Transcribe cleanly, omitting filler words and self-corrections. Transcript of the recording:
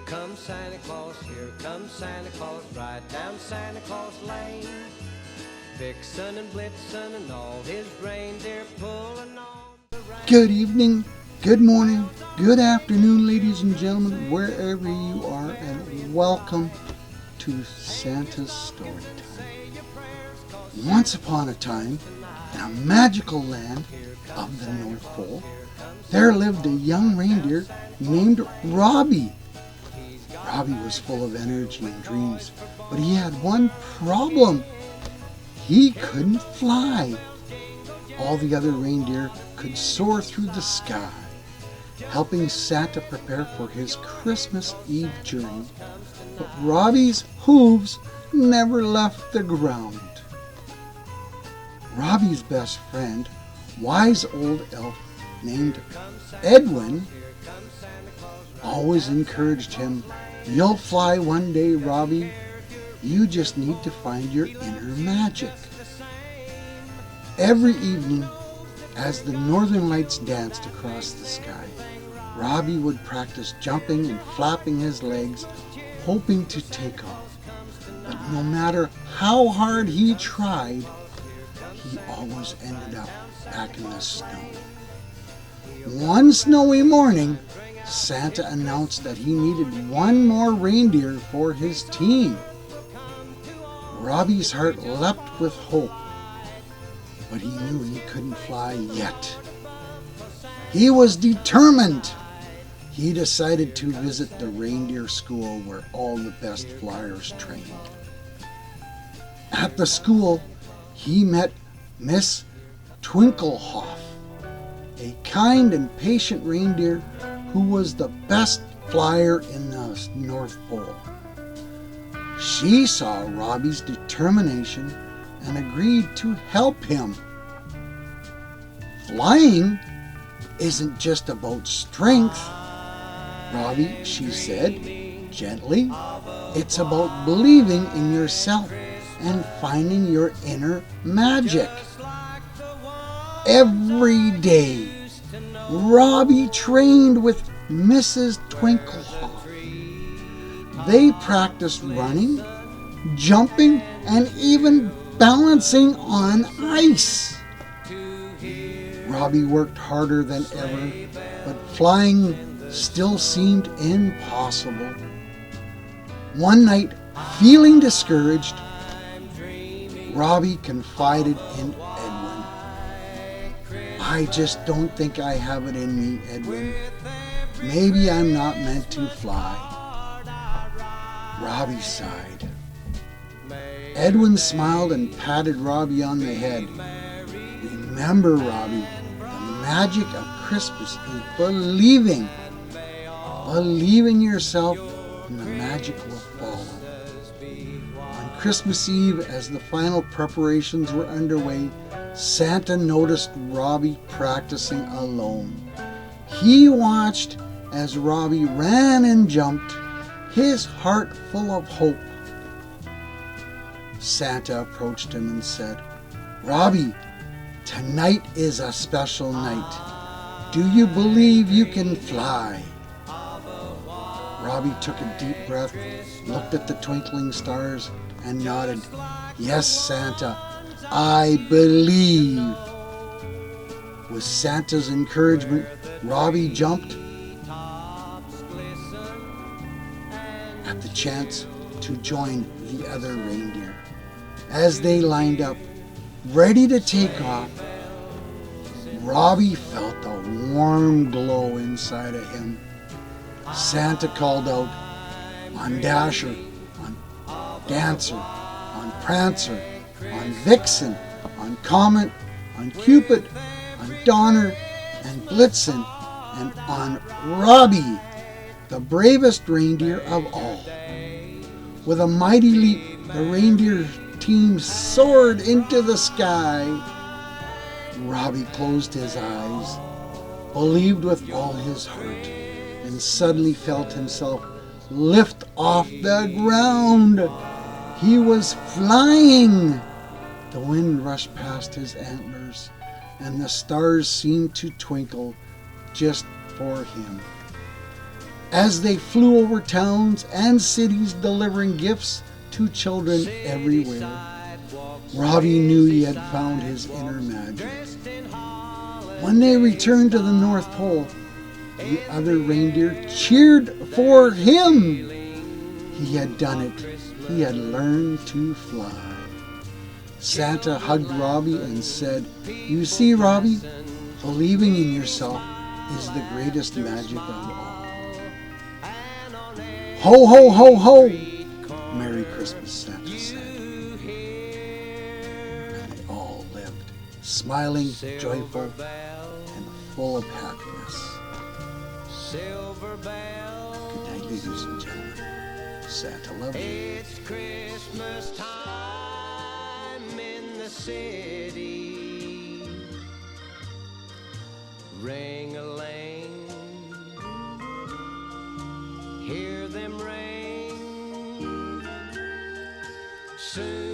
comes Santa Claus, here comes Santa Claus, right down Santa Claus Lane. Vixen and Blitzen and all his reindeer pulling on the rein. Good evening, good morning, good afternoon, ladies and gentlemen, wherever you are, and welcome to Santa's Story Time. Once upon a time, in a magical land of the North Pole, there lived a young reindeer named Robbie. Robbie was full of energy and dreams, but he had one problem. He couldn't fly. All the other reindeer could soar through the sky, helping Santa prepare for his Christmas Eve journey. But Robbie's hooves never left the ground. Robbie's best friend, wise old elf named Edwin, always encouraged him, "You'll fly one day, Robbie. You just need to find your inner magic." Every evening, as the northern lights danced across the sky, Robbie would practice jumping and flapping his legs, hoping to take off. But no matter how hard he tried, he always ended up back in the snow. One snowy morning, Santa announced that he needed one more reindeer for his team. Robbie's heart leapt with hope, but he knew he couldn't fly yet. He was determined. He decided to visit the reindeer school where all the best flyers trained. At the school, he met Miss Twinklehoff, a kind and patient reindeer who was the best flyer in the North Pole. She saw Robbie's determination and agreed to help him. "Flying isn't just about strength, Robbie," she said gently. "It's about believing in yourself and finding your inner magic." Every day, Robbie trained with Mrs. Twinklehoff. They practiced running, jumping, and even balancing on ice. Robbie worked harder than ever, but flying still seemed impossible. One night, feeling discouraged, Robbie confided in Edwin. "I just don't think I have it in me, Edwin. Maybe I'm not meant to fly." Robbie sighed. Edwin smiled and patted Robbie on the head. "Remember, Robbie, the magic of Christmas is believing. Believe in yourself and the magic will follow." On Christmas Eve, as the final preparations were underway, Santa noticed Robbie practicing alone. He watched as Robbie ran and jumped, his heart full of hope. Santa approached him and said, "Robbie, tonight is a special night. Do you believe you can fly?" Robbie took a deep breath, looked at the twinkling stars, and nodded. "Yes, Santa, I believe." With Santa's encouragement, Robbie jumped at the chance to join the other reindeer. As they lined up, ready to take off, Robbie felt a warm glow inside of him. Santa called out, "On Dasher, on Dancer, on Prancer, on Vixen, on Comet, on Cupid, on Donner, and Blitzen, and on Robbie, the bravest reindeer of all." With a mighty leap, the reindeer team soared into the sky. Robbie closed his eyes, believed with all his heart, and suddenly felt himself lift off the ground. He was flying. The wind rushed past his antlers, and the stars seemed to twinkle just for him. as they flew over towns and cities delivering gifts to children everywhere. Robbie knew he had found his inner magic. When they returned to the North Pole, the other reindeer cheered for him. He had done it. He had learned to fly. Santa hugged Robbie and said, "You see, Robbie, believing in yourself is the greatest magic of all." Ho, ho, ho, ho! Merry Christmas, Santa said. And they all lived, smiling, joyful, and full of happiness. Good night, ladies and gentlemen. Santa loves you. It's Christmas time in the city. Ring-a-ling, hear them ring. Soon